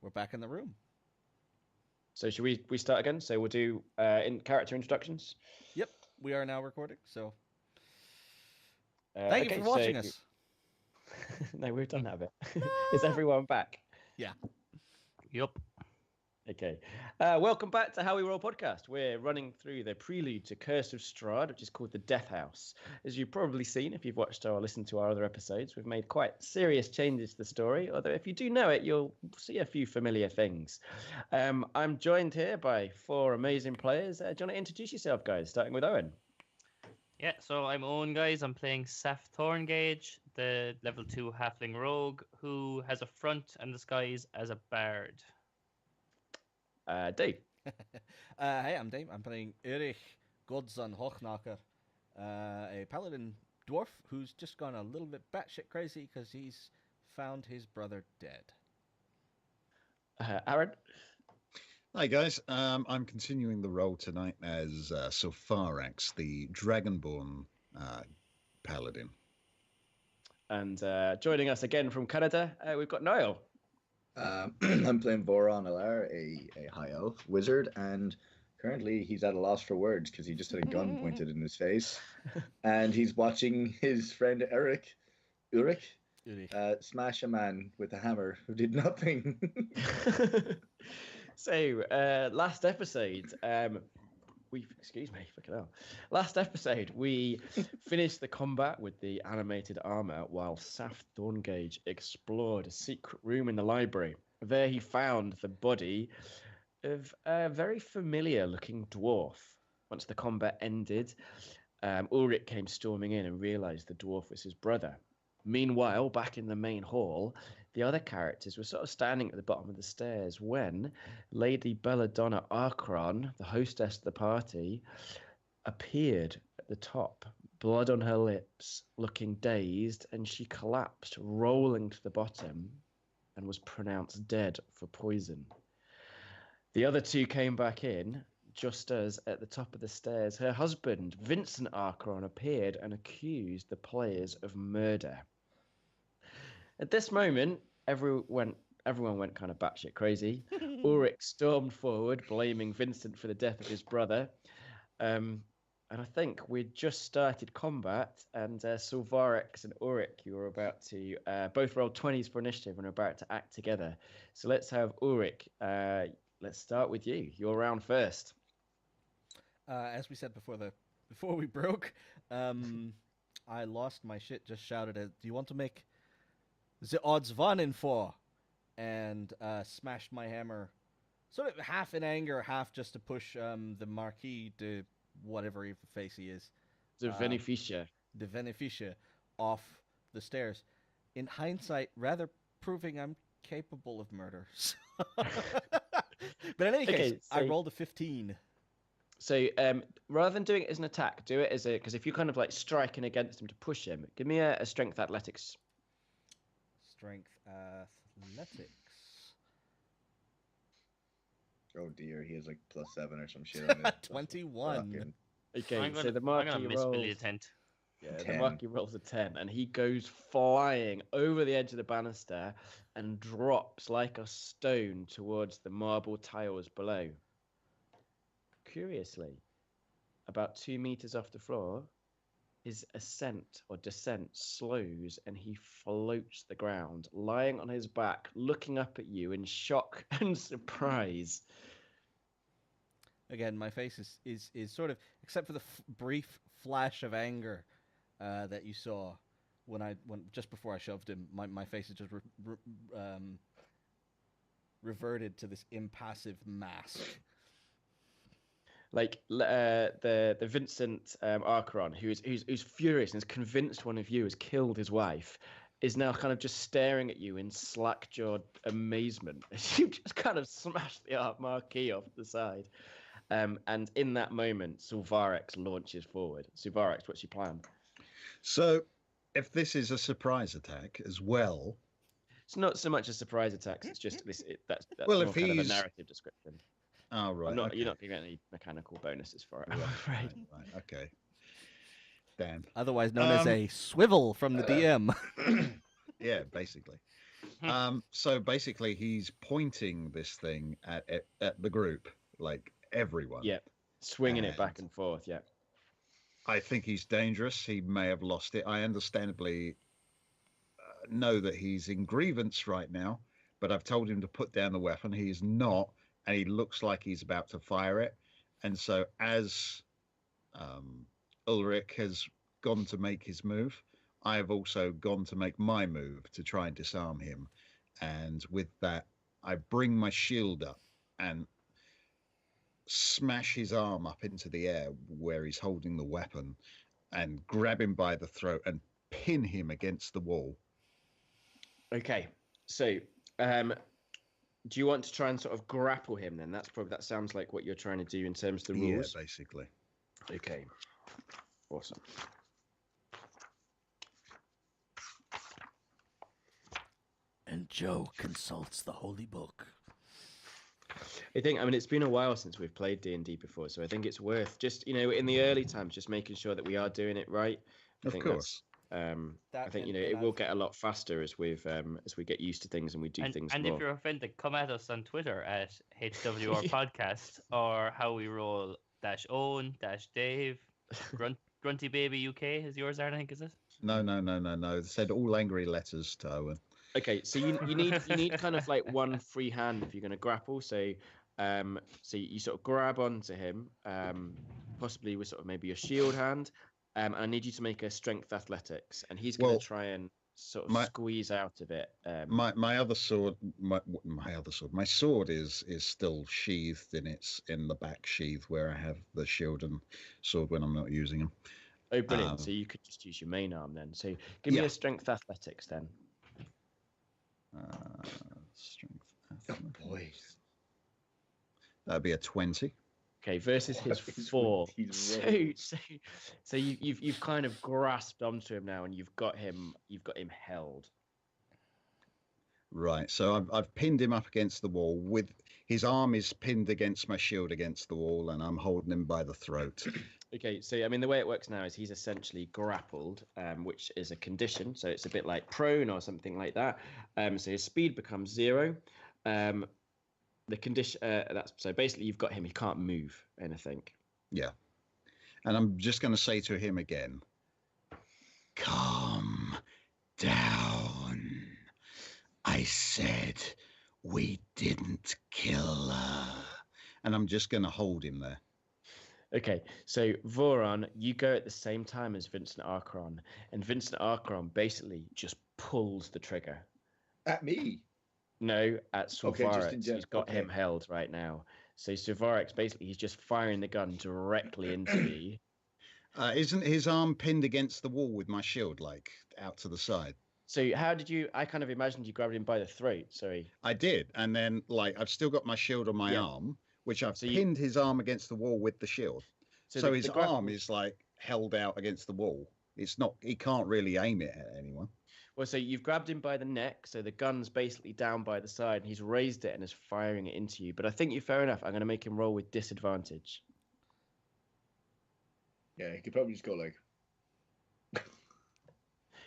we're back in the room. So should we start again? So we'll do in character introductions. Yep, we are now recording. So thank you Okay, for so watching us. no, we've done that bit. Is everyone back? Yeah. Yup. Okay. Welcome back to How We Roll podcast. We're running through the prelude to Curse of Strahd, which is called the Death House. As you've probably seen if you've watched or listened to our other episodes, we've made quite serious changes to the story, although if you do know it, you'll see a few familiar things. I'm joined here by four amazing players. Do you want to introduce yourself, guys, starting with Owen? Yeah, so I'm Owen, guys. I'm playing Seth Thorngage, the level 2 halfling rogue, who has a front and disguise as a bard. Dave. Hey, I'm Dave. I'm playing Erich Godson Hochnacker, a paladin dwarf who's just gone a little bit batshit crazy because he's found his brother dead. Aaron. Hi guys, I'm continuing the role tonight as Sulfarax, the Dragonborn paladin. And joining us again from Canada, we've got Niall. I'm playing Voron Alar, a high elf wizard, and currently he's at a loss for words because he just had a gun pointed in his face, and he's watching his friend Ulrich smash a man with a hammer who did nothing. So, last episode, Last episode, we finished the combat with the animated armor while Saf Thorngage explored a secret room in the library. There he found the body of a very familiar-looking dwarf. Once the combat ended, Ulrich came storming in and realized the dwarf was his brother. Meanwhile, back in the main hall, the other characters were sort of standing at the bottom of the stairs when Lady Belladonna Arkron, the hostess of the party, appeared at the top, blood on her lips, looking dazed, and she collapsed, rolling to the bottom, and was pronounced dead for poison. The other two came back in, just as at the top of the stairs, her husband, Vincent Arkron, appeared and accused the players of murder. At this moment, everyone went kind of batshit crazy. Ulrich stormed forward, blaming Vincent for the death of his brother. And I think we'd just started combat, and Sulfarax and Ulrich, you were about to both roll 20s for initiative and are about to act together. So let's have Ulrich. Let's start with you. You're round first. As we said before we broke, I lost my shit. Just shouted at, "Do you want to make the odds 1 in 4?" And smashed my hammer, sort of half in anger, half just to push the Marquis to whatever face he is, The Beneficia, off the stairs. In hindsight, rather proving I'm capable of murder. But in any case, I rolled a 15. So rather than doing it as an attack, do it as because if you're kind of like striking against him to push him, give me a strength athletics. Strength athletics. Oh dear, he has like +7 or some shit on it. 21. Okay, So the Marquis rolls... Yeah, 10. The Marquis rolls a 10, and he goes flying over the edge of the banister and drops like a stone towards the marble tiles below. Curiously, about 2 meters off the floor, his ascent or descent slows and he floats the ground, lying on his back, looking up at you in shock and surprise. Again, my face is sort of, except for the brief flash of anger that you saw when just before I shoved him, my face is just reverted to this impassive mask. Like the Vincent Arkron, who's furious and is convinced one of you has killed his wife, is now kind of just staring at you in slack-jawed amazement as you just kind of smash the Marquis off the side. And in that moment, Sulfarax launches forward. Sulfarax, what's your plan? So, if this is a surprise attack as well, it's not so much a surprise attack. It's just that's well, more kind of a narrative description. Oh, right. Okay. You're not going to get any mechanical bonuses for it, I'm afraid. Right, okay. Damn. Otherwise known as a swivel from the DM. Yeah, basically. So basically, he's pointing this thing at the group, like everyone. Yep. Swinging it back And and forth. Yeah. I think he's dangerous. He may have lost it. I understandably know that he's in grievance right now, but I've told him to put down the weapon. He's not, and he looks like he's about to fire it. And so, as Ulrich has gone to make his move, I have also gone to make my move to try and disarm him. And with that, I bring my shield up and smash his arm up into the air where he's holding the weapon and grab him by the throat and pin him against the wall. Okay. So, do you want to try and sort of grapple him then? That sounds like what you're trying to do in terms of the rules. Yeah, basically. Okay. Awesome. And Joe consults the holy book. I mean, it's been a while since we've played D&D before, so I think it's worth just, in the early times, just making sure that we are doing it right. Of course. I think it will get a lot faster as we get used to things and we do things and more. if you're offended, come at us on Twitter at HWR Podcast or How We Roll -Owen -Dave Grunty Baby UK is yours, Aaron, I think, is it? No. They said all angry letters to Owen. Okay, so you need kind of like one free hand if you're going to grapple. So you sort of grab onto him, possibly with sort of maybe your shield hand. And I need you to make a strength athletics, and he's going to try and sort of squeeze out of it. My other sword, my sword is still sheathed in the back sheath where I have the shield and sword when I'm not using them. Oh, brilliant! So you could just use your main arm then. So give me a strength athletics then. Strength Oh, athletics. boy. That'd be a 20. Okay, versus his He's 4. rolled. So you've kind of grasped onto him now, and you've got him held. Right. So I've pinned him up against the wall. With his arm is pinned against my shield against the wall, and I'm holding him by the throat. Okay, so I mean the way it works now is he's essentially grappled, which is a condition. So it's a bit like prone or something like that. So his speed becomes 0. The condition so basically you've got him. He can't move anything. Yeah. And I'm just going to say to him again, calm down. I said we didn't kill her. And I'm just going to hold him there. Okay, so Voron, you go at the same time as Vincent Archeron, and Vincent Archeron basically just pulls the trigger. At me? No, at Silvarex. in general. He's got him held right now. So Silvarex, basically, he's just firing the gun directly into you. Isn't his arm pinned against the wall with my shield, like out to the side? So how did you? I kind of imagined you grabbed him by the throat. Sorry. I did, and then I've still got my shield on my arm, which I've pinned his arm against the wall with the shield. So his arm is like held out against the wall. It's not. He can't really aim it at anyone. Well, so you've grabbed him by the neck, so the gun's basically down by the side, and he's raised it and is firing it into you. But I think you're fair enough. I'm going to make him roll with disadvantage. Yeah, he could probably just go like.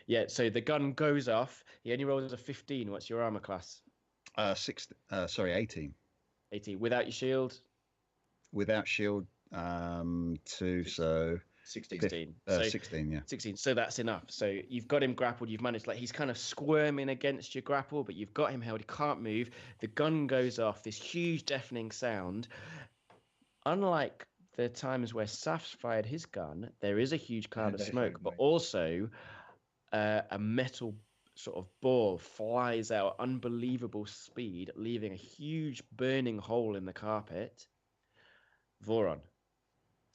Yeah, so the gun goes off. He only rolls a 15. What's your armor class? 18. 18. Without your shield? Without shield, 2, so 16. 16, yeah. 16. So that's enough. So you've got him grappled. You've managed, he's kind of squirming against your grapple, but you've got him held. He can't move. The gun goes off. This huge deafening sound. Unlike the times where Saf's fired his gun, there is a huge cloud of smoke, but also a metal sort of ball flies out at unbelievable speed, leaving a huge burning hole in the carpet. Voron.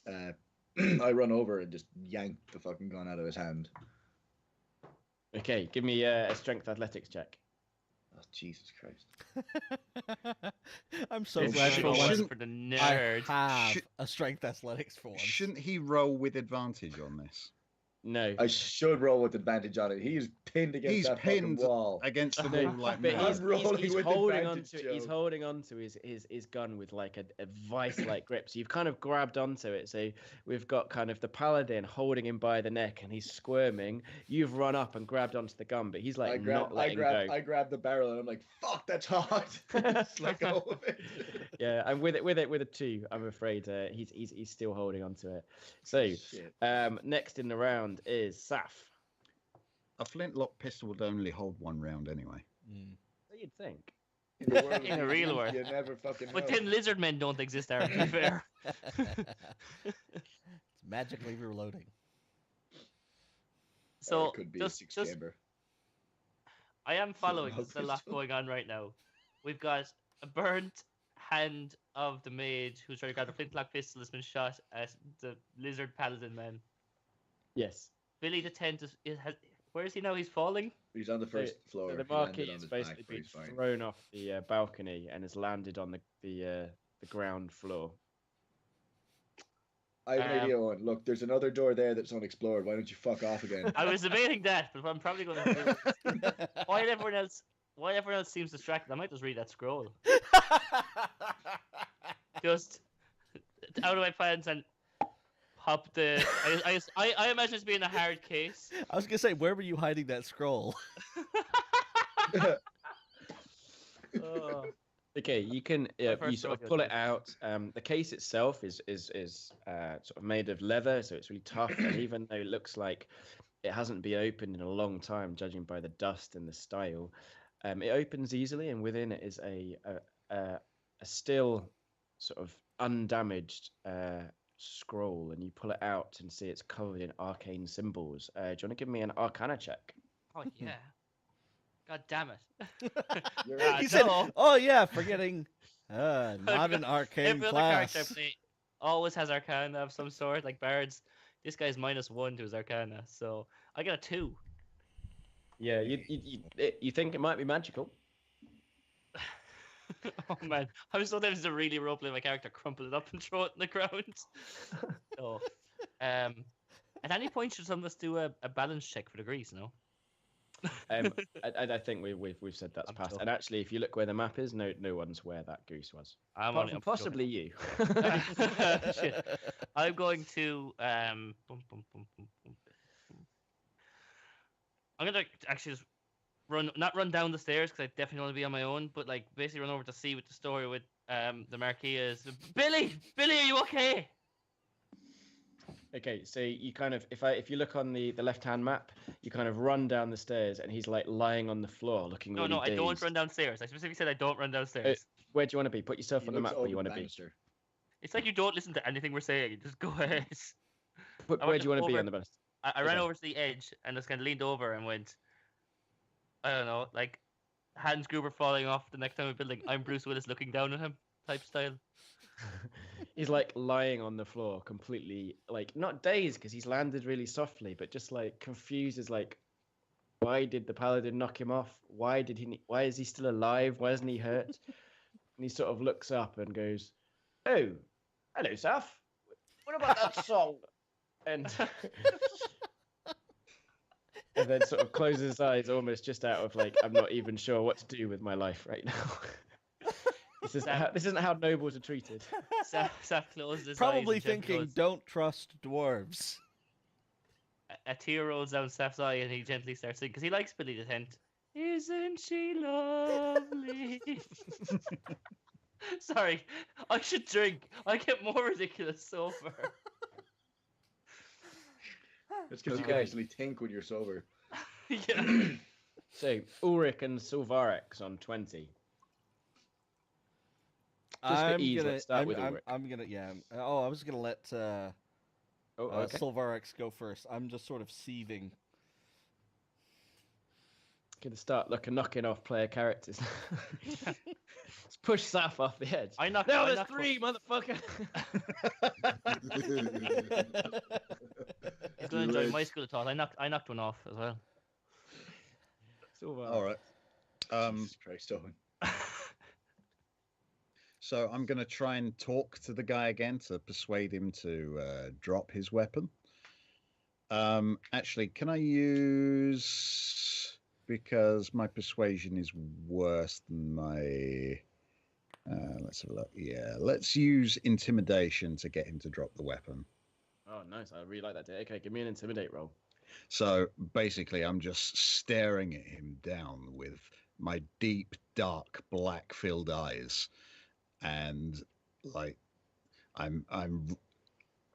I run over and just yank the fucking gun out of his hand. Okay, give me a strength athletics check. Oh, Jesus Christ. I'm so It's glad for once for the nerd. I have a strength athletics for once. Shouldn't he roll with advantage on this? No. I should roll with advantage on it. He is pinned against He's that fucking pinned wall. against the No, wall like but mad. he's, I'm rolling he's with holding advantage, onto he's Joe. holding onto his gun with like a vice-like grip. So you've kind of grabbed onto it. So we've got kind of the paladin holding him by the neck, and he's squirming. You've run up and grabbed onto the gun, but he's like not letting go. I grab the barrel and I'm like, fuck, that's hot. Just let go of it. Yeah, and with a 2, I'm afraid he's still holding onto it. So Shit. next in the round is Saf. A flintlock pistol would only hold 1 round anyway. So you'd think. In the, world In of a real D&D, world. you never fucking know. But then lizard men don't exist, Aaron, to be fair. It's magically reloading. Or So it could be a just 6-chamber. I am following. Flintlock There's a lot pistol. going on right now. We've got a burnt hand of the mage who's trying to grab a flintlock pistol that's been shot at the lizard paladin man. Yes. Billy the tent where is he now? He's falling. He's on the first floor. So the He landed marquee on has his basically back, but been he's fine. thrown off the balcony and has landed on the ground floor. I have an idea, Owen. Look, there's another door there that's unexplored. Why don't you fuck off again? I was debating that, but I'm probably going to. While everyone else seems distracted, I might just read that scroll. Just out of my pants and pop the. I imagine it's being a hard case. I was gonna say, where were you hiding that scroll? Oh. Okay, you can you first sort of throw pull goes it out. The case itself is sort of made of leather, so it's really tough. And even though it looks like it hasn't been opened in a long time, judging by the dust and the style, it opens easily, and within it is a still sort of undamaged scroll. And you pull it out and see it's covered in arcane symbols. Do you want to give me an Arcana check? Oh yeah. God damn it. You're Ah, He said, no. "Oh yeah, forgetting, not an arcane Every other class." character I play always has Arcana of some sort, like bards. This guy's -1 to his Arcana, so I got a 2. Yeah, you think it might be magical? Oh man, I'm so tempted to really roleplay my character, crumple it up and throw it in the ground. So, at any point should some of us do a balance check for the grease? No. I think we've said that's I'm passed. sure. And actually, if you look where the map is, no one's where that goose was. I'm Apart only from possibly you. Shit. I'm going to boom, boom, boom, boom, boom. I'm gonna actually just not run down the stairs because I definitely want to be on my own, but like basically run over to see what the story with the marquee is. Billy, are you okay? Okay, so you kind of if you look on the left-hand map, you kind of run down the stairs, and he's like lying on the floor, looking No, really I don't dazed. run downstairs. I specifically said I don't run downstairs. Where do you want to be? Put yourself He on the looks map where over you the want to be. banister. It's like you don't listen to anything we're saying. You just go ahead. I Where do you want to be over- on the best? I ran Okay. over to the edge and just kind of leaned over and went, I don't know, like Hans Gruber falling off the next time a building. I'm Bruce Willis looking down at him type style. He's like lying on the floor, completely like not dazed because he's landed really softly, but just like confused as like, why did the paladin knock him off? Why is he still alive? Why isn't he hurt? And he sort of looks up and goes, "Oh, hello, Saf. What about that song?" And and then sort of closes his eyes, almost just out of like, I'm not even sure what to do with my life right now. This isn't how nobles are treated. Saf closed his eyes Probably and gently thinking, goes- "Don't trust dwarves." a tear rolls down Saf's eye and he gently starts singing because he likes Billy the Tent. Isn't she lovely? Sorry, I should drink. I get more ridiculous sober. It's because you Okay. can actually think when you're sober. Yeah. So Ulrich and Silvarex on 20. Just for I'm ease, gonna, let's start with Ulrich. I'm gonna, yeah. Oh, I was gonna let Oh, okay. Silvarex go first. I'm just sort of seething. Gonna start knocking off player characters. Let's push Saf off the edge. I knocked. No, I there's knocked 3, motherfucker. He's going to enjoy my school of thought. I knocked one off as well. Silver. All right. Jesus Christ, Owen. So I'm going to try and talk to the guy again to persuade him to drop his weapon. Actually, can I use, because my persuasion is worse than my. Let's have a look. Yeah, let's use intimidation to get him to drop the weapon. Oh, nice. I really like that. Okay, give me an intimidate roll. So basically, I'm just staring at him down with my deep, dark, black-filled eyes, and like I'm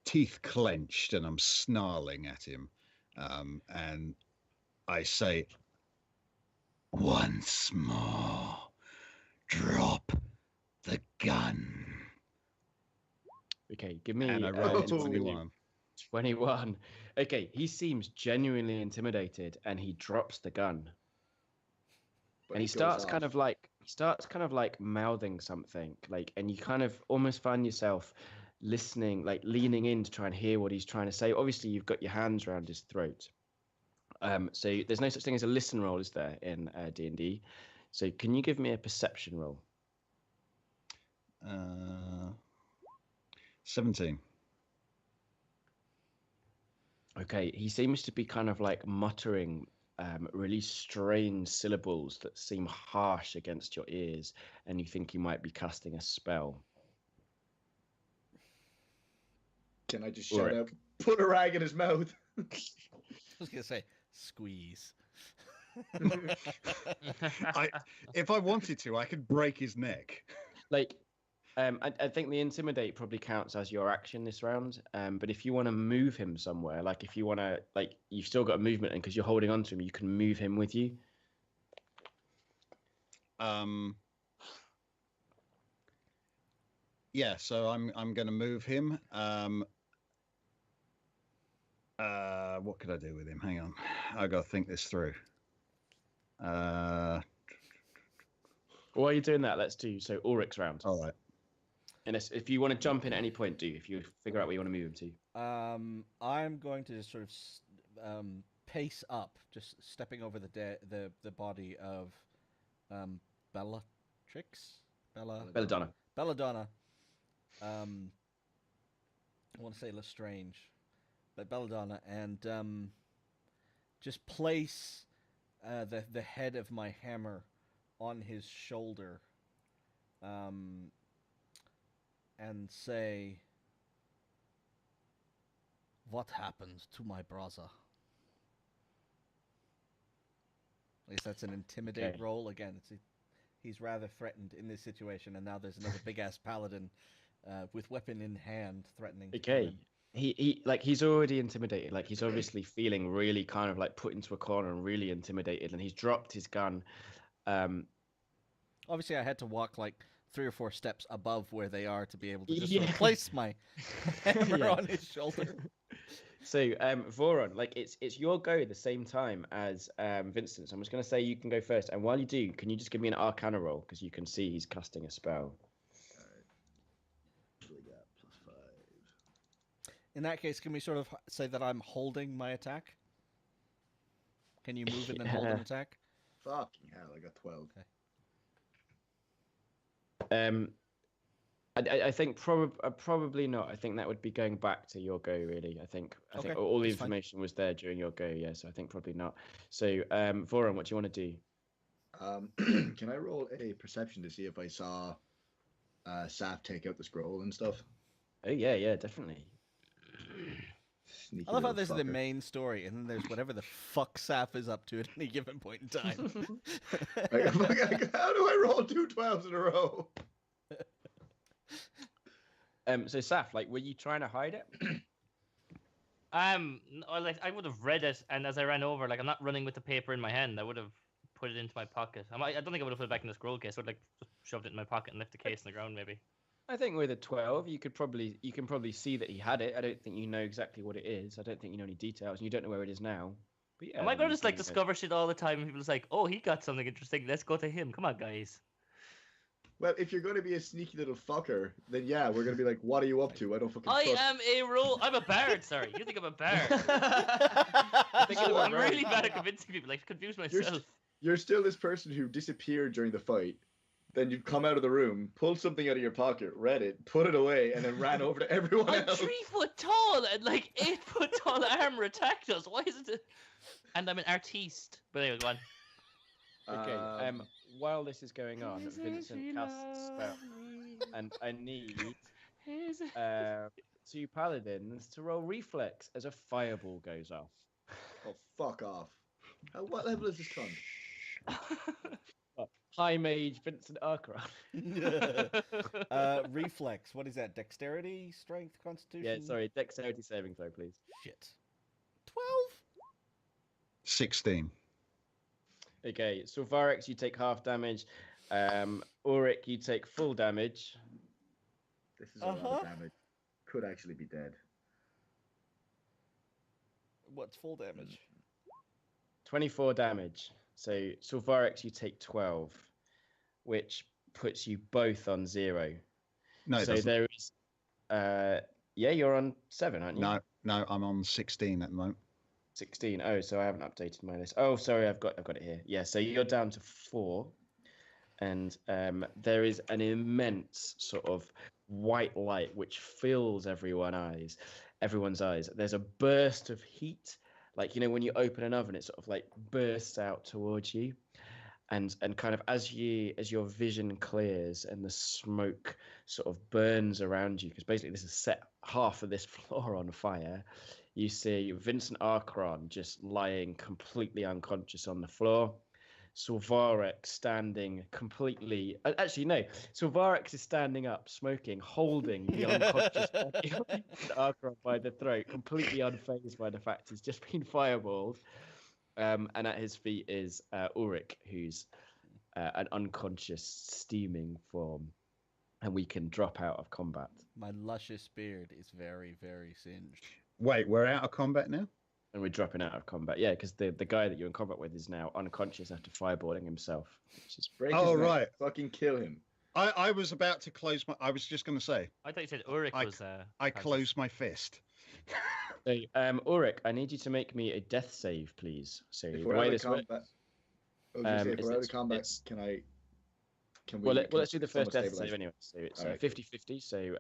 teeth clenched, and I'm snarling at him, and I say, "Once more, drop the gun." Okay, give me And I rolled a intimidate. 21. 21. Okay, he seems genuinely intimidated, and he drops the gun. But And he it goes starts off. kind of like mouthing something, like, and you kind of almost find yourself listening, like leaning in to try and hear what he's trying to say. Obviously, you've got your hands around his throat. So there's no such thing as a listen roll, is there, in D&D? So can you give me a perception roll? 17. Okay, he seems to be kind of like muttering really strange syllables that seem harsh against your ears, and you think he might be casting a spell. Can I just shout Ulrich. out, put a rag in his mouth? I was gonna say squeeze. If I wanted to, I could break his neck. Like, I think the intimidate probably counts as your action this round. But if you want to move him somewhere, like if you want to, like, you've still got movement, and because you're holding on to him, you can move him with you. Yeah, so I'm going to move him. What could I do with him? Hang on, I got to think this through. While you're doing that, let's do so Ulrich's round. All right. And if you want to jump in at any point, do if you figure out where you want to move him to. I'm going to just sort of pace up, just stepping over the body of Bellatrix. Belladonna. Belladonna. I want to say Lestrange, but Belladonna, and just place the head of my hammer on his shoulder, and say, "What happened to my brother?" I guess that's an intimidate Okay. roll. Again, he's rather threatened in this situation, and now there's another big ass paladin with weapon in hand threatening. Okay. He's already intimidated. Like, he's obviously feeling really kind of like put into a corner and really intimidated, and he's dropped his gun. Obviously, I had to walk like 3 or 4 steps above where they are to be able to just Yeah. sort of place my hammer Yeah. on his shoulder. So, Voron, like, it's your go at the same time as Vincent. So I'm just going to say you can go first. And while you do, can you just give me an Arcana roll? Because you can see he's casting a spell. What do we got? +5. In that case, can we sort of say that I'm holding my attack? Can you move it and hold an Yeah. attack? Fucking hell, I got 12. I think probably not. I think that would be going back to your go, really. I think Okay, all the that's fine. information was there during your go, yeah. So I think probably not. So, Voron, what do you want to do? Can I roll a perception to see if I saw Saf take out the scroll and stuff? Oh yeah, definitely. Sneaky I love how little this is the fucker. main story, and then there's whatever the fuck Saf is up to at any given point in time. How do I roll 2 12s in a row? So Saf, like, were you trying to hide it? Like, I would have read it, and as I ran over, like, I'm not running with the paper in my hand. I would have put it into my pocket. I don't think I would have put it back in the scroll case. I would like just shoved it in my pocket and left the case on the ground, maybe. I think with a 12, you can probably see that he had it. I don't think you know exactly what it is. I don't think you know any details, and you don't know where it is now. But yeah, Am I going to you just like can, discover shit all the time? And people just like, oh, he got something interesting. Let's go to him. Come on, guys. Well, if you're going to be a sneaky little fucker, then yeah, we're going to be like, what are you up to? I don't fucking trust. I'm a bard. Sorry, you think I'm a bard? Thinking of a I'm rogue. really bad at convincing people. I confuse myself. You're still this person who disappeared during the fight, Then you've come out of the room, pulled something out of your pocket, read it, put it away, and then ran over to everyone I'm else. 3 foot tall and like 8 foot tall armor attacked us. Why is it? And I'm an artiste. But anyway, go on. Okay. While this is going on, Vincent casts a spell, and I need two paladins to roll reflex as a fireball goes off. Oh, fuck off. What level is this con? High mage Vincent Archeron. Reflex. What is that? Dexterity, strength, constitution? Yeah, sorry. Dexterity saving throw, please. Shit. 12? 16. Okay, so Varex, you take half damage. Ulrich, you take full damage. This is a lot of damage. Could actually be dead. What's full damage? 24 damage. So Varex, you take 12, which puts you both on 0. No, it so doesn't. there is. Yeah, you're on 7, aren't you? No, I'm on 16 at the moment. 16. Oh, so I haven't updated my list. Oh, sorry, I've got it here. Yeah, so you're down to 4, and there is an immense sort of white light which fills everyone's eyes. There's a burst of heat, like when you open an oven, it sort of like bursts out towards you, and kind of as your vision clears and the smoke sort of burns around you, because basically this has set half of this floor on fire. You see Vincent Archeron just lying completely unconscious on the floor. Silvarek standing completely... Actually, no. Silvarek is standing up, smoking, holding the unconscious Archeron by the throat, completely unfazed by the fact he's just been fireballed. And at his feet is Ulrich, who's an unconscious, steaming form. And we can drop out of combat. My luscious beard is very, very singed. Wait, we're out of combat now? And we're dropping out of combat. Yeah, because the guy that you're in combat with is now unconscious after fireballing himself. Which is... Break his neck. Right. Fucking kill him. I was about to close my... I was just going to say... I thought you said Ulrich was... I closed my fist. So, Ulrich, I need you to make me a death save, please. So if the we're way out this of combat... works... if we're out of combat, can we... Well, let's do the first death save anyway. So it's 50-50. So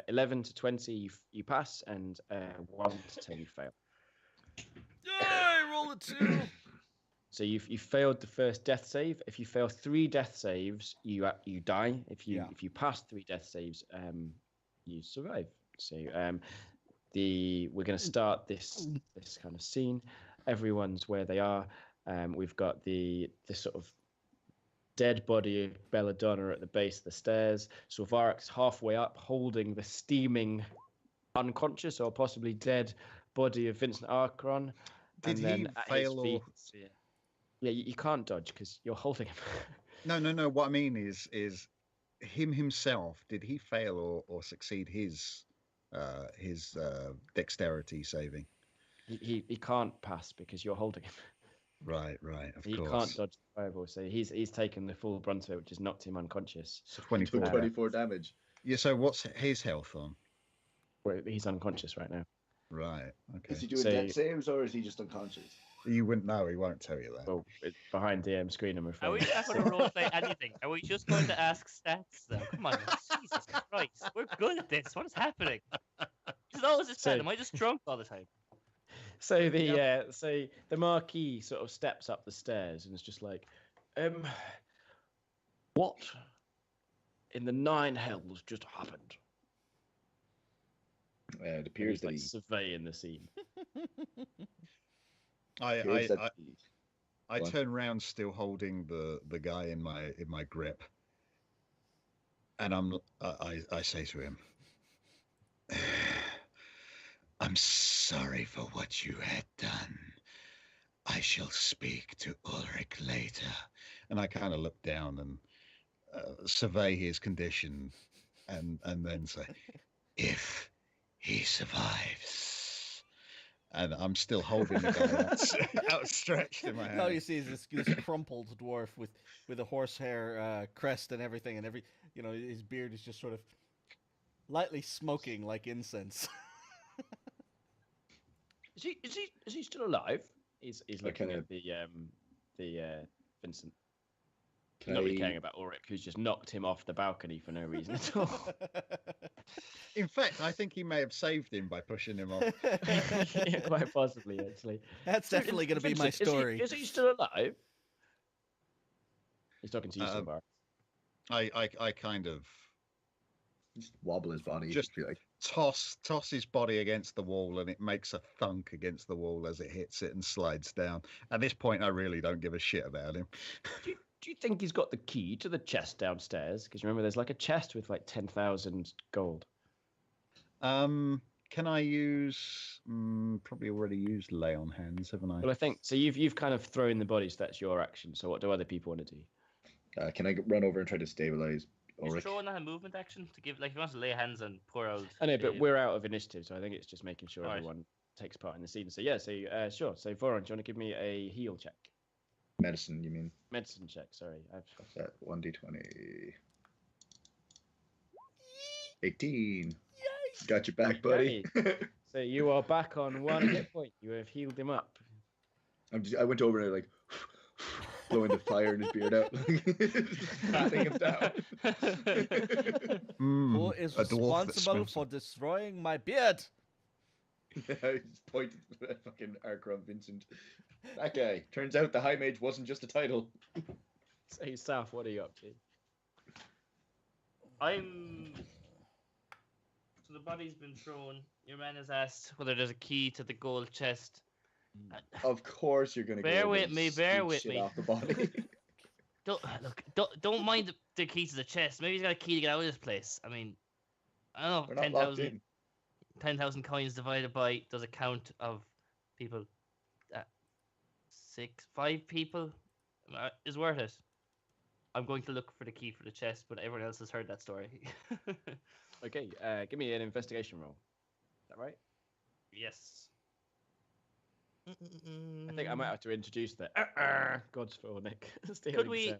11 to 20, you pass, and 1 to 10, you fail. I roll a 2. So you failed the first death save. If you fail 3 death saves, you die. If you pass 3 death saves, you survive. So we're going to start this kind of scene. Everyone's where they are. We've got the sort of dead body of Belladonna at the base of the stairs. Silvarex's halfway up, holding the steaming, unconscious or possibly dead body of Vincent Archeron. Did he fail or... Yeah, you can't dodge because you're holding him. No. What I mean is him himself. Did he fail or succeed his dexterity saving? He can't pass because you're holding him. Right. Of course. He can't dodge the fireball, so he's taken the full brunt of it, which has knocked him unconscious. So 24 damage. Yeah. So what's his health on? Well, he's unconscious right now. Right. Okay. Is he doing death saves or is he just unconscious? You wouldn't know. He won't tell you that. Well, it's behind DM screen, I'm afraid. Are we not going to roleplay anything? Are we just going to ask stats, though? Come on, Jesus Christ. We're good at this. What is happening? This is always this bad. Am I just drunk all the time? So the Marquis sort of steps up the stairs and is just like, what in the 9 hells just happened? It appears that he's surveying the scene. I turn around, still holding the guy in my grip, and I say to him, "I'm sorry for what you had done. I shall speak to Ulrich later." And I kind of look down and survey his condition, and then say, "If he survives." And I'm still holding the guy outstretched in my hand. All you see is this crumpled dwarf with a horsehair crest and everything, and his beard is just sort of lightly smoking like incense. Is he still alive? He's looking at the Vincent. Not really caring about Ulrich, who's just knocked him off the balcony for no reason at all. In fact, I think he may have saved him by pushing him off. Yeah, quite possibly, actually. That's definitely going to be my Vincent, story. Is he still alive? He's talking to you, Um, Sambar. I kind of Just wobble his body. Just- feel like toss his body against the wall, and it makes a thunk against the wall as it hits it and slides down. At this point, I really don't give a shit about him. Do you think he's got the key to the chest downstairs? Because remember, there's like a chest with like 10,000 gold. Can I use? Probably already used lay on hands, haven't I? Well, I think so. You've kind of thrown the body, so that's your action. So what do other people want to do? can I run over and try to stabilize Is Ulrich? throwing that a movement action to give, like, if he wants to lay hands and pour out. I know, but the- we're out of initiative, so I think it's just making sure Right. everyone takes part in the scene. So yeah, sure. So Voron, do you want to give me a heal check? Medicine, you mean? Medicine check. Sorry, I've That 1d20. 18. Got your back, buddy. So you are back on 1 hit point. You have healed him up. I went over and like blowing the fire in his beard out, patting him down. Who is a dwarf that responsible smells. for destroying my beard? I just pointed at fucking Arkron Vincent. That guy. Turns out the High Mage wasn't just a title. So Saf, what are you up to? So the body's been thrown. Your man has asked whether there's a key to the gold chest. Of course you're gonna Bear go over with and me, sneak bear with shit me. off the body. Don't mind the key to the chest. Maybe he's got a key to get out of this place. I mean, I don't We're know. not locked in. 10,000 coins divided by does a count of people. 5 people is worth it. I'm going to look for the key for the chest, but everyone else has heard that story. Okay, give me an investigation roll. Is that right? Yes. I think I might have to introduce the God's for Nick. Could we?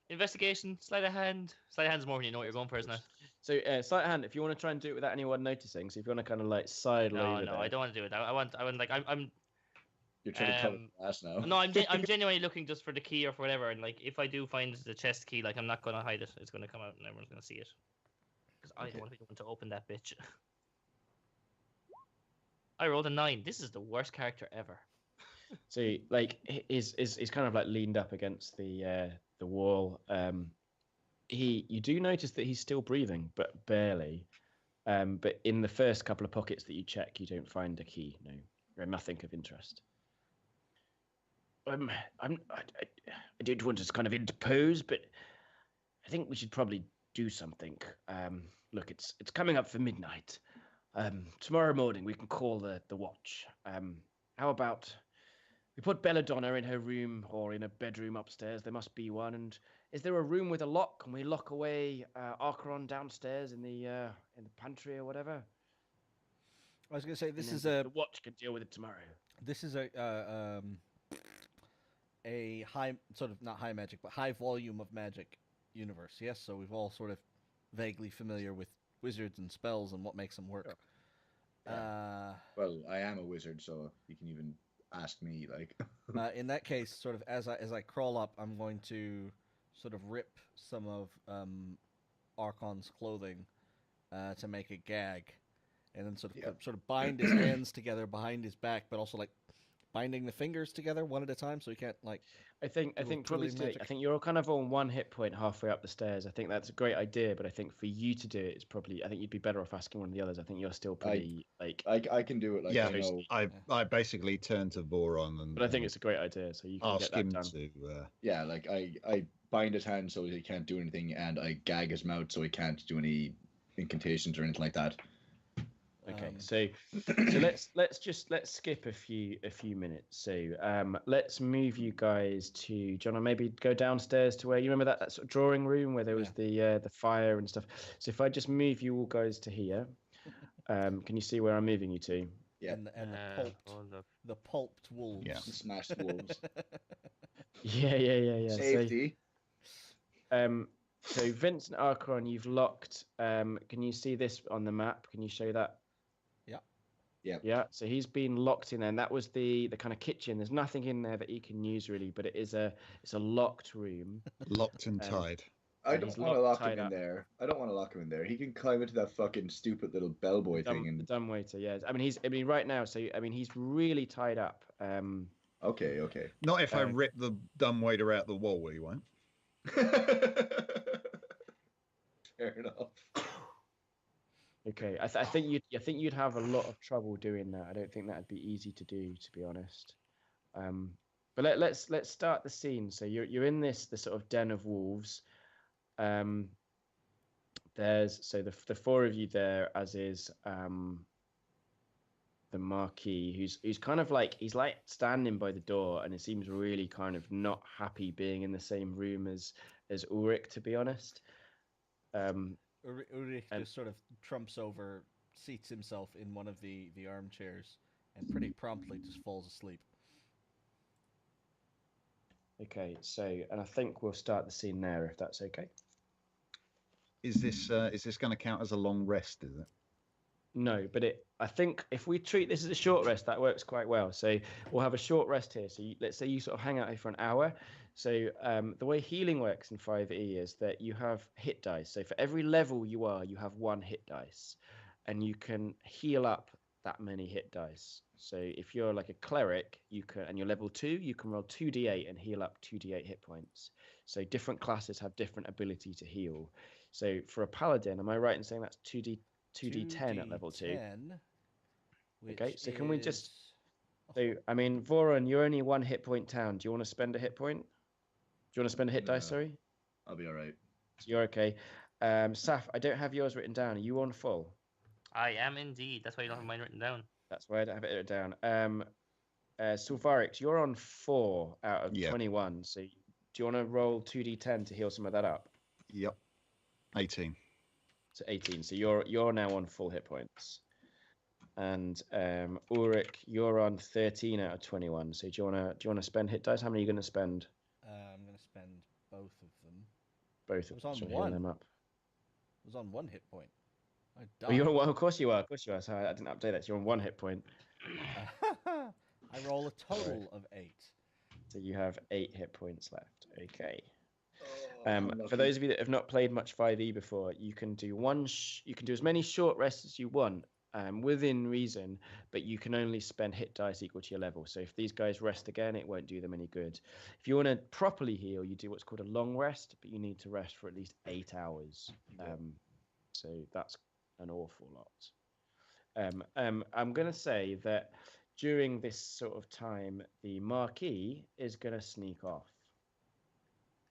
Investigation, sleight of hand. Sleight of hand's more when you know what you're going for, isn't it? So, sleight of hand, if you want to try and do it without anyone noticing, so if you want to kind of like sidle No, over no, there. I don't want to do it. I want like I'm. You're trying to cover Um, the ass now. No, I'm genuinely looking just for the key or for whatever, and like if I do find the chest key, like I'm not gonna hide it. It's gonna come out and everyone's gonna see it. Because I don't want to be the one to open that bitch. I rolled a 9. This is the worst character ever. So, like, he's kind of like leaned up against the wall. You do notice that he's still breathing, but barely. But in the first couple of pockets that you check, you don't find a key. No, nothing of interest. I don't want to kind of interpose, but I think we should probably do something. Look, it's coming up for midnight. Tomorrow morning we can call the watch. How about we put Belladonna in her room or in a bedroom upstairs? There must be one. And is there a room with a lock? And we lock away Archeron downstairs in the pantry or whatever. I was going to say this And is then a the watch can deal with it tomorrow. this is a high sort of not high magic but high volume of magic universe. Yes, so we've all sort of vaguely familiar with wizards and spells and what makes them work. Well, I am a wizard, so you can even ask me. Like, In that case, sort of as I crawl up, I'm going to sort of rip some of Archon's clothing to make a gag, and then sort of bind his hands together behind his back, but also like binding the fingers together one at a time so he can't like. I think little probably twirling to, magic. I think you're kind of on 1 hit point halfway up the stairs. I think that's a great idea, but I think for you to do it, it's probably I think you'd be better off asking one of the others. I think you're still pretty like. I can do it. Like, yeah, I know. I basically turned to Voron and But I think it's a great idea, so you can ask get him that done. to. Yeah, like I bind his hand so he can't do anything, and I gag his mouth so he can't do any incantations or anything like that. Okay, Um, so let's skip a few minutes. So let's move you guys to John, or maybe go downstairs to where you remember that sort of drawing room where there was the fire and stuff. So if I just move you all guys to here, can you see where I'm moving you to? Yeah, And the Hold up. pulped wolves. Yeah. smash the wolves. Yeah. Safety. So Vincent Archeron, you've locked. Can you see this on the map? Can you show that? Yeah. Yeah, so he's been locked in there, and that was the kind of kitchen. There's nothing in there that he can use really, but it's a locked room. Locked and Um, tied. I and don't he's want to locked, lock him tied in up. there. I don't want to lock him in there. He can climb into that fucking stupid little bellboy thing The and. dumb waiter, yeah. I mean, right now, so I mean, he's really tied up. Okay, okay. Not if I Uh, rip the dumbwaiter out the wall, he won't. Fair enough. Okay, I think you'd have a lot of trouble doing that. I don't think that'd be easy to do, to be honest. But let's start the scene. So you're in the sort of den of wolves. There's the four of you there, as is the Marquis, who's kind of like he's like standing by the door, and it seems really kind of not happy being in the same room as Ulrich, to be honest. Ulrich and- just sort of trumps over, seats himself in one of the armchairs, and pretty promptly just falls asleep. Okay, so and I think we'll start the scene there if that's okay. Is this going to count as a long rest? Is it? No, but I think if we treat this as a short rest, that works quite well. So we'll have a short rest here. So let's say you sort of hang out here for an hour. So the way healing works in 5e is that you have hit dice. So for every level you are, you have 1 hit dice, and you can heal up that many hit dice. So if you're like a cleric, you can, and you're level 2, you can roll 2d8 and heal up 2d8 hit points. So different classes have different ability to heal. So for a paladin, am I right in saying that's 2d10 at level 2? Okay, so can we just... So, I mean, Voron, you're only 1 hit point down. Do you want to spend a hit point? Do you want to spend a hit dice, sorry? I'll be all right. So you're okay. Saf, I don't have yours written down. Are you on full? I am indeed. That's why you don't have mine written down. That's why I don't have it written down. Sulfarix, you're on 4 out of 21. So do you want to roll 2d10 to heal some of that up? Yep. 18. So 18. So you're now on full hit points. And Ulrich, you're on 13 out of 21. So do you wanna spend hit dice? How many are you gonna spend? I'm gonna spend both of them. Both of It was on them. one. Them up. It was on 1 hit point. I died. Oh, you're on one. Of course you are. Of course you are. Sorry, I didn't update that. So you're on 1 hit point. I roll a total of 8. So you have 8 hit points left. Okay. Oh, For those of you that have not played much 5e before, you can do you can do as many short rests as you want, within reason, but you can only spend hit dice equal to your level. So if these guys rest again, it won't do them any good. If you want to properly heal, you do what's called a long rest, but you need to rest for at least 8 hours. So that's an awful lot. I'm going to say that during this sort of time, the Marquis is going to sneak off.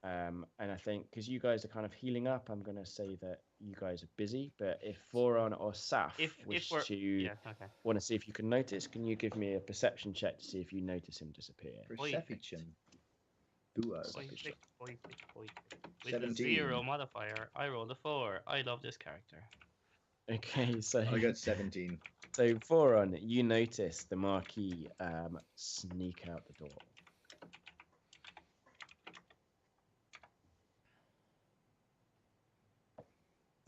And I think because you guys are kind of healing up, I'm going to say that you guys are busy. But if Voron or Saf want to see if you can notice, can you give me a perception check to see if you notice him disappear? Perception. With a 17. 0 modifier, I rolled a 4. I love this character. Okay, so I got 17. So Voron, you notice the Marquis sneak out the door.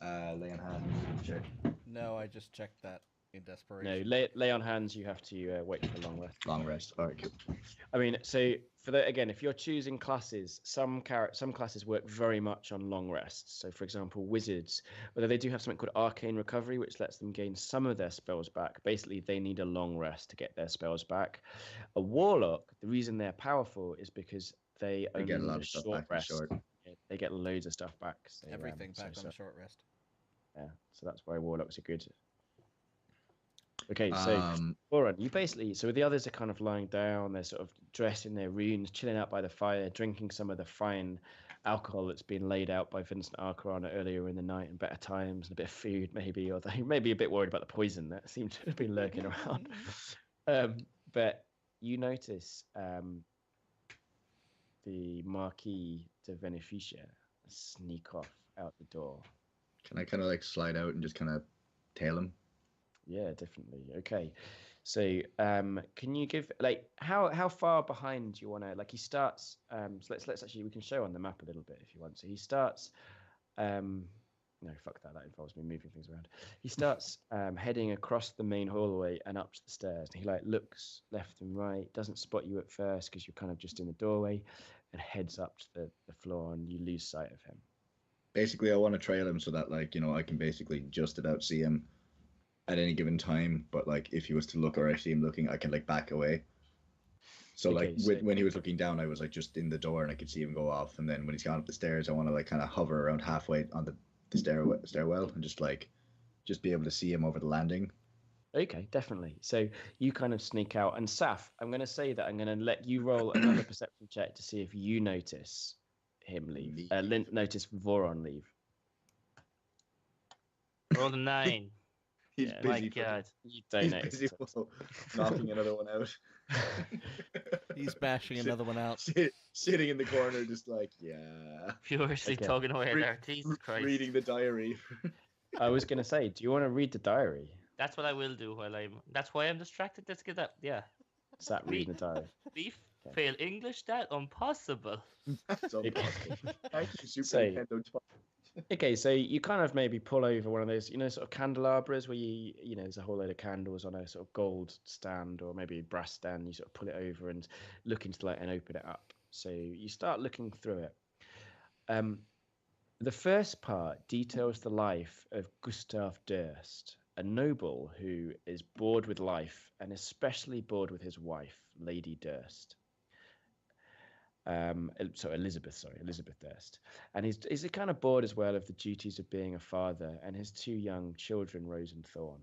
Lay on hands. Check. No, I just checked that in No, desperation. lay on hands. You have to wait for a long rest. Long rest. All right, cool. I mean, so for that again, if you're choosing classes, some classes work very much on long rests. So, for example, wizards, although they do have something called arcane recovery, which lets them gain some of their spells back. Basically, they need a long rest to get their spells back. A warlock, the reason they're powerful is because they only get a need lot a of stuff short back in rest. short. Yeah, they get loads of stuff back. So, Everything back on a short rest. Yeah, so that's why warlocks are good. Okay, so Voron, you basically, so the others are kind of lying down, they're sort of dressed in their runes, chilling out by the fire, drinking some of the fine alcohol that's been laid out by Vincent Arcarana earlier in the night, and better times, and a bit of food maybe, or they may be a bit worried about the poison that seemed to have been lurking around. But you notice the Marquis de Beneficia sneak off out the door. Can I kind of like slide out and just kind of tail him? Yeah, definitely. Okay. So, can you give like how far behind do you want to like he starts so let's actually we can show on the map a little bit if you want. So he starts No, fuck that. That involves me moving things around. He starts heading across the main hallway and up the stairs. He like looks left and right, doesn't spot you at first because you're kind of just in the doorway, and heads up to the floor, and you lose sight of him. Basically, I want to trail him so that, like, I can basically just about see him at any given time. But like, if he was to look or I see him looking, I can like back away. So Okay, like, so- when he was looking down, I was like just in the door and I could see him go off. And then when he's gone up the stairs, I want to like kind of hover around halfway on the stairwell and just be able to see him over the landing. Okay, definitely. So you kind of sneak out, and Saf, I'm going to say that I'm going to let you roll another perception check to see if you notice him leave. Notice Voron leave. Rolled a 9. He's Yeah, My busy. God. You don't He's notice. busy knocking another one out. He's bashing Sit- another one out. Sitting in the corner, just like, yeah, Furiously Okay. tugging away Re- there. Jesus Christ. reading the diary. I was going to say, do you want to read the diary? That's what I will do while I'm. That's why I'm distracted. Let's get that. Yeah. Sat reading the diary. Beef. Okay. Fail English. That impossible. That's impossible. Thank you, Super Say- Nintendo. Okay, so you kind of maybe pull over one of those, sort of candelabras where there's a whole load of candles on a sort of gold stand or maybe a brass stand. You sort of pull it over and look into the light and open it up. So you start looking through it. The first part details the life of Gustav Durst, a noble who is bored with life and especially bored with his wife, Lady Durst. Elizabeth Durst, and he's kind of bored as well of the duties of being a father and his two young children, Rose and Thorn.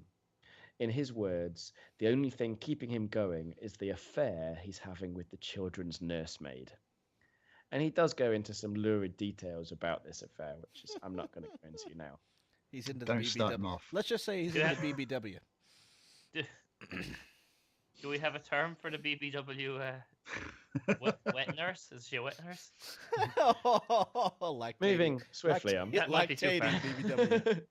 In his words, the only thing keeping him going is the affair he's having with the children's nursemaid. And he does go into some lurid details about this affair, which is I'm not going to go into now. He's into the Don't start him BBW. off. Let's just say he's Yeah. into the BBW. Do we have a term for the BBW? Wet nurse? Is she a wet nurse? Lactating. Moving swiftly on. That might be too Lactating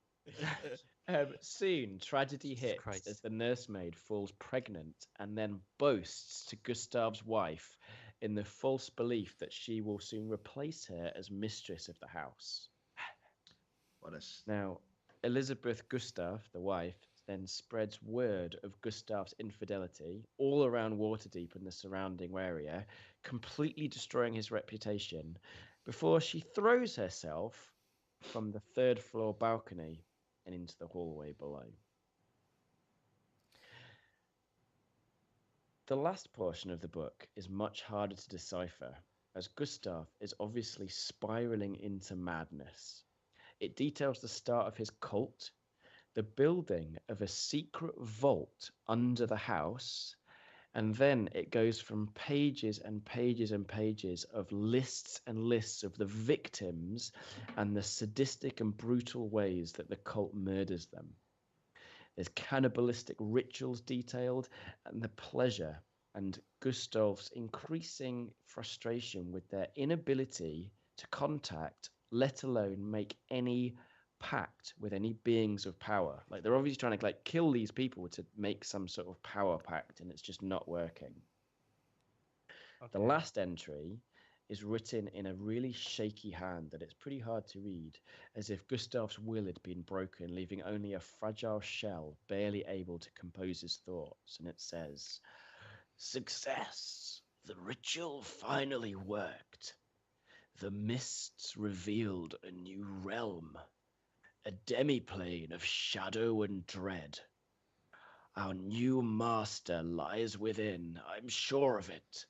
BBW. Soon, tragedy Jesus hits Christ. as the nursemaid falls pregnant and then boasts to Gustav's wife in the false belief that she will soon replace her as mistress of the house. What a Now, Elizabeth Gustav, the wife, then spreads word of Gustav's infidelity all around Waterdeep and the surrounding area, completely destroying his reputation, before she throws herself from the third floor balcony and into the hallway below. The last portion of the book is much harder to decipher, as Gustav is obviously spiraling into madness. It details the start of his cult, the building of a secret vault under the house, and then it goes from pages and pages and pages of lists and lists of the victims and the sadistic and brutal ways that the cult murders them. There's cannibalistic rituals detailed, and the pleasure and Gustav's increasing frustration with their inability to contact, let alone make any pact with any beings of power. Like, they're obviously trying to like kill these people to make some sort of power pact, and it's just not working. The Okay. last entry is written in a really shaky hand that it's pretty hard to read, as if Gustav's will had been broken, leaving only a fragile shell, barely able to compose his thoughts. And it says, "Success! The ritual finally worked. The mists revealed a new realm, a demiplane of shadow and dread. Our new master lies within, I'm sure of it.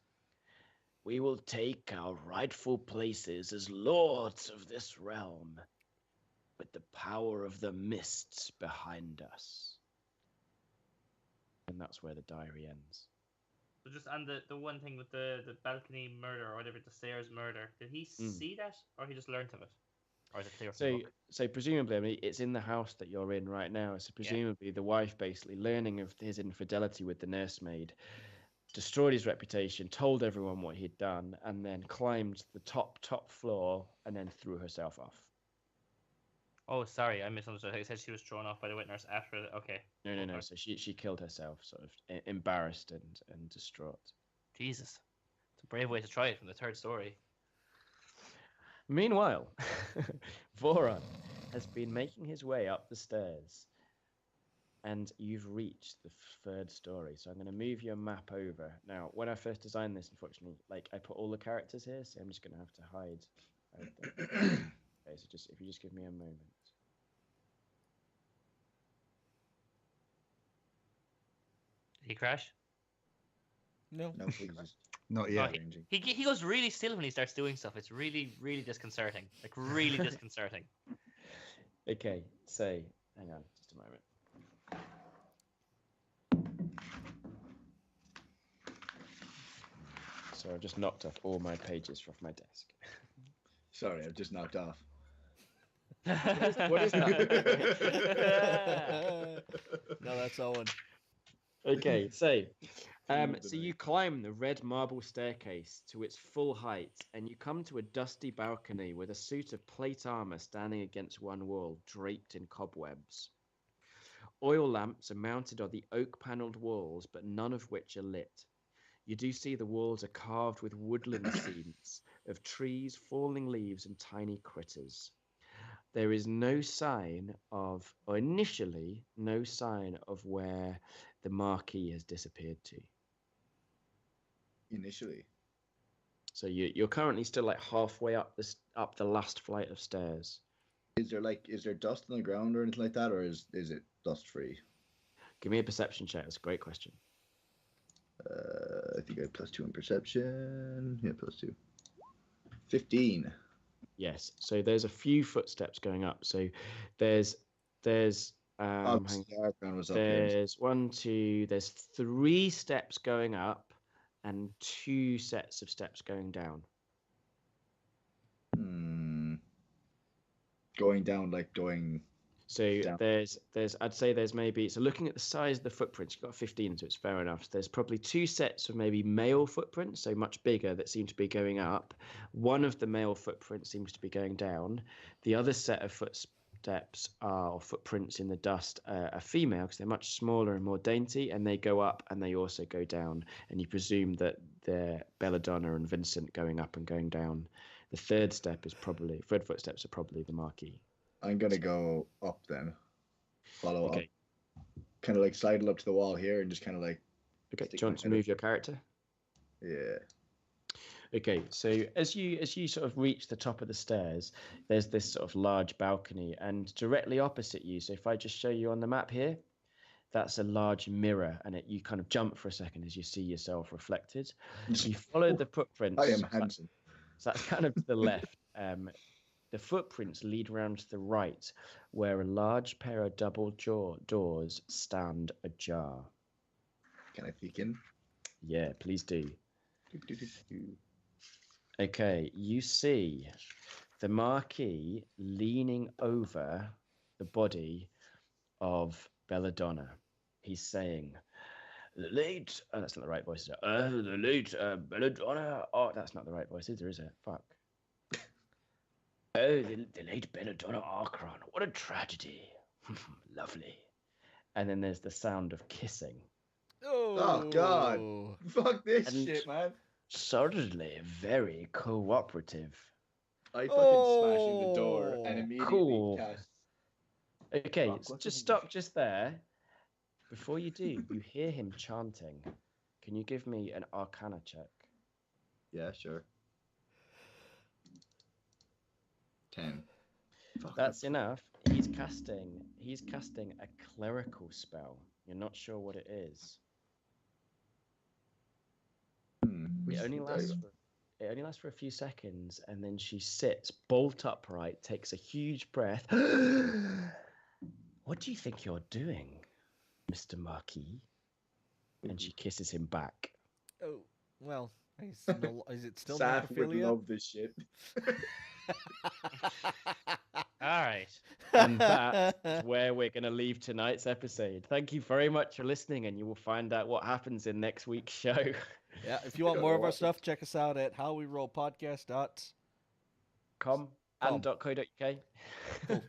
We will take our rightful places as lords of this realm, with the power of the mists behind us." And that's where the diary ends. So just on the one thing with the balcony murder or whatever, the stairs murder, did he see that or he just learnt of it? Or is it clear from the So, book? so presumably, I mean, it's in the house that you're in right now. So presumably, the wife basically learning of his infidelity with the nursemaid, destroyed his reputation, told everyone what he'd done, and then climbed the top floor and then threw herself off. Oh, sorry, I misunderstood. I said she was thrown off by the wet nurse after. Okay. No. Okay. So she killed herself, sort of embarrassed and distraught. Jesus, it's a brave way to try it from the third story. Meanwhile, Voron, has been making his way up the stairs, and you've reached the third story. So I'm going to move your map over. Now, when I first designed this, unfortunately, like I put all the characters here, so I'm just going to have to hide them. Okay, so if you just give me a moment. Did he crash? No. No, please. Not Oh, yet. he goes really still when he starts doing stuff. It's really, really disconcerting. Like, really disconcerting. Okay, so hang on just a moment. So I've just knocked off all my pages off my desk. Sorry, I've just knocked off. What is that? No, that's Owen. Okay, so Theme of the so you night. climb the red marble staircase to its full height, and you come to a dusty balcony with a suit of plate armor standing against one wall, draped in cobwebs. Oil lamps are mounted on the oak-paneled walls, but none of which are lit. You do see the walls are carved with woodland scenes of trees, falling leaves, and tiny critters. There is no sign of, or initially, no sign of where the marquee has disappeared to. Initially. So you're currently still like halfway up the last flight of stairs. Is there dust on the ground or anything like that, or is it dust free? Give me a perception check. That's a great question. I think I have +2 in perception. Yeah, +2. 15. Yes. So there's a few footsteps going up. So there's Obviously, the Archon was up here. there's 1, 2, there's 3 steps going up and 2 sets of steps going down. Going down, like going. So Down. there's I'd say there's maybe, so looking at the size of the footprints, you've got 15, so it's fair enough. There's probably 2 sets of maybe male footprints, so much bigger, that seem to be going up. One of the male footprints seems to be going down. The other set of footsteps or footprints in the dust are female, because they're much smaller and more dainty, and they go up and they also go down. And you presume that they're Belladonna and Vincent going up and going down. The third footsteps are probably the Marquis. I'm gonna go up then. Follow Okay. up. Kind of like sidle up to the wall here and just kind of like. Okay, do Stick you my want to head move your character? Yeah. Okay, so as you sort of reach the top of the stairs, there's this sort of large balcony, and directly opposite you, so if I just show you on the map here, that's a large mirror, and you kind of jump for a second as you see yourself reflected. You follow the footprints. I am handsome. So that's kind of to the left. The footprints lead round to the right, where a large pair of double doors stand ajar. Can I peek in? Yeah, please do. Okay, you see the Marquis leaning over the body of Belladonna. He's saying, "The late..." Oh, that's not the right voice. The late Belladonna... Oh, that's not the right voice either, is it? Fuck. Oh, the late Belladonna Archon. What a tragedy. Lovely. And then there's the sound of kissing. Oh, God. Fuck this And- shit, man. Certainly very cooperative. I fucking smash in the door and immediately Cool. cast. Okay, Fuck, what's just the- stop just there. Before you do, you hear him chanting. Can you give me an Arcana check? Yeah, sure. 10. Fuck. That's enough. He's casting a clerical spell. You're not sure what it is. It only lasts for a few seconds, and then she sits bolt upright, takes a huge breath. What do you think you're doing, Mr. Marquis? And she kisses him back. Oh, well, is it still Saf would necrophilia? love this shit. All right. And that's where we're going to leave tonight's episode. Thank you very much for listening, and you will find out what happens in next week's show. Yeah, if you want more of our stuff, check us out at howwerollpodcast.com. com and .co.uk. Cool.